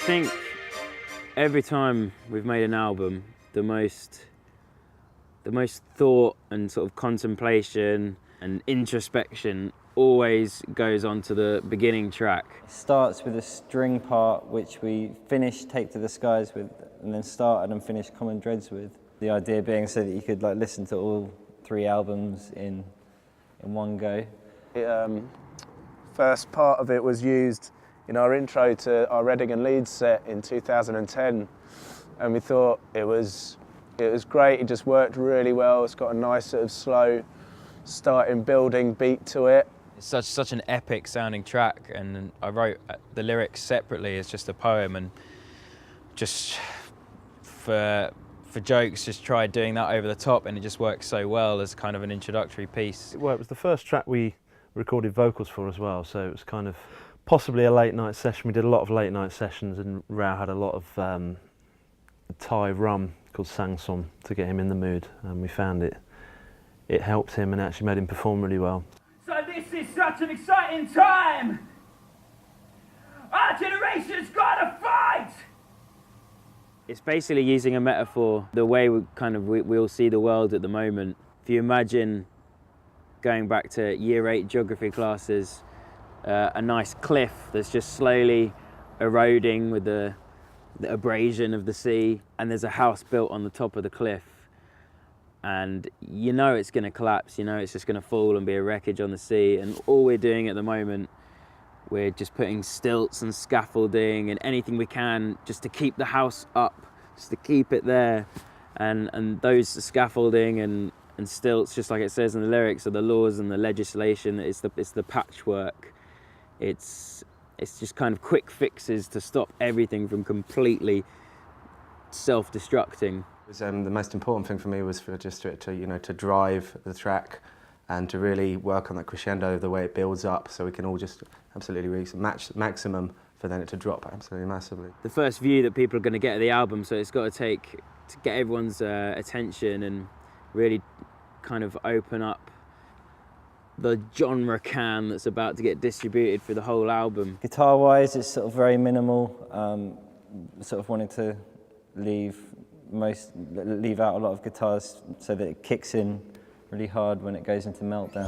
think every time we've made an album, the most thought and sort of contemplation and introspection always goes on to the beginning track. It starts with a string part which we finish Take to the Skies with, and then started and finished Common Dreads with. The idea being so that you could like listen to all 3 albums in one go. First part of it was used in our intro to our Reading and Leeds set in 2010, and we thought it was great. It just worked really well. It's got a nice sort of slow starting building beat to it. It's such an epic sounding track, and I wrote the lyrics separately as just a poem, and just for jokes just tried doing that over the top, and it just works so well as kind of an introductory piece. Well, it was the first track we recorded vocals for as well, so it was kind of possibly a late night session. We did a lot of late night sessions, and Rao had a lot of Thai rum called Sangsom to get him in the mood, and we found it helped him and actually made him perform really well. So this is such an exciting time! Our generation's gotta fight! It's basically using a metaphor, the way we all see the world at the moment. If you imagine going back to year 8 geography classes, a nice cliff that's just slowly eroding with the abrasion of the sea, and there's a house built on the top of the cliff, and you know it's going to collapse, you know it's just going to fall and be a wreckage on the sea, and all we're doing at the moment, we're just putting stilts and scaffolding and anything we can just to keep the house up, just to keep it there, and those scaffolding and stilts, just like it says in the lyrics, are the laws and the legislation. It's the patchwork. It's just kind of quick fixes to stop everything from completely self-destructing. The most important thing for me was for just to drive the track and to really work on that crescendo, the way it builds up, so we can all just absolutely reach maximum for then it to drop absolutely massively. The first view that people are going to get of the album, so it's got to take to get everyone's attention and really kind of open up the genre can that's about to get distributed for the whole album. Guitar-wise, it's sort of very minimal. Sort of wanted to leave out a lot of guitars so that it kicks in really hard when it goes into meltdown.